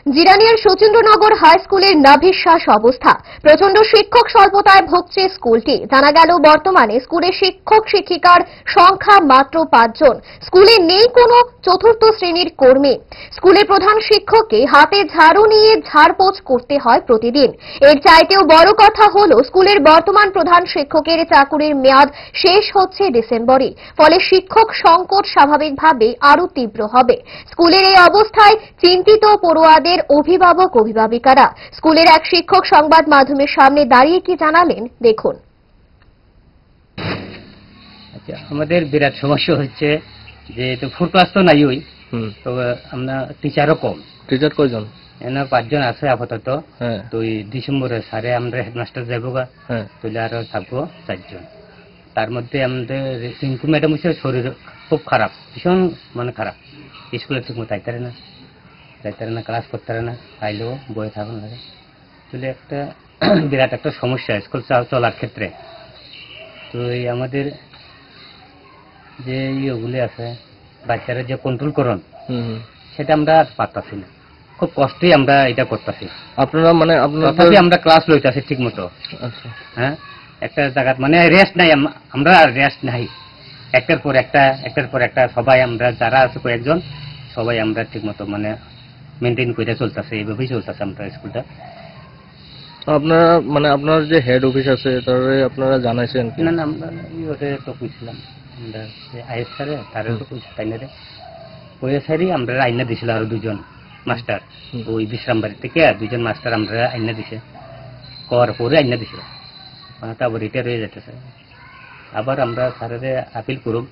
জিরানিয়ার সচিন্দ্রনগর high স্কুলের নাভিশ্বাস অবস্থা। প্রচন্ড শিক্ষক স্বল্পতায় ভুগছে স্কুলটি। জানা গেল বর্তমানে স্কুলে শিক্ষক শিক্ষিকার সংখ্যা মাত্র 5 জন। স্কুলে নেই কোনো চতুর্থ শ্রেণীর কর্মী। স্কুলের প্রধান শিক্ষককে হাতে ঝাড়ু নিয়ে ঝাড়পোছ করতে হয় প্রতিদিন। এর চাইতেও বড় কথা হলো স্কুলের বর্তমান প্রধান শিক্ষকের চাকুরির মেয়াদ শেষ হচ্ছে ডিসেম্বরে। ফলে শিক্ষক সংকট স্বাভাবিকভাবে আরো তীব্র হবে। স্কুলের এই অবস্থায় চিন্তিত পড়ুয়াদের অভিভাবক অভিভাবিকারা। স্কুলের এক শিক্ষক সংবাদ মাধ্যমের সামনে দাঁড়িয়ে কি জানালেন দেখুন। আচ্ছা, আমাদের বিরাট সমস্যা হচ্ছে যে তো ফুল ক্লাস তো নাই ওই তো আমরা টিচারও কম। টিচার কয়জন? 5 জন আছে আপাতত। হ্যাঁ, তো ডিসেম্বরে সারে আমরা হেডমাস্টার যাবো গা। হ্যাঁ, তাহলে আরো থাকবো 4 জন। তার মধ্যে আমাদের রিঙ্কু ম্যাডাম হচ্ছে শরীর খুব খারাপ, ভীষণ মানে খারাপ। স্কুলে ঠিক মতো যাইতে না, ক্লাস করতে না, আইলেও বয়ে থাকুন লাগে। তাহলে একটা বিরাট একটা সমস্যা স্কুল চলার ক্ষেত্রে। তো এই আমাদের যে ইয়েগুলি আছে বাচ্চারা যে কন্ট্রোল করুন সেটা আমরা পারতাছি না, খুব কষ্টই আমরা এটা করতেছি। আপনারা মানে তথাপি আমরা ক্লাস লইতেছি ঠিক মতো। আচ্ছা, হ্যাঁ, একটা জায়গা মানে রেস্ট নাই, আমরা রেস্ট নাই, একটার পর একটা সবাই আমরা যারা আছে কয়েকজন সবাই আমরা ঠিক মতো মানে মেনটেন করে চলতেছে, এইভাবেই চলতেছে আমরা স্কুলটা। আপনারা মানে আপনার যে হেড অফিস আছে তারে আপনারা জানাইছেন? না না, আমরা ওটা তো কইছিলাম, আমরা আইএস স্যারে তারে তো কইছি, তাই না রে ওই স্যারই আমরা আইনা দিছিল আরো 2 জন মাস্টার। ওই বিশ্রামবাড়ি থেকে 2 জন মাস্টার আমরা আইনা দিছে, কর পরে আইনা দিছিল। তারপর রিটায়ার হয়ে যেতেছে। আবার আমরা স্যারের আপিল করব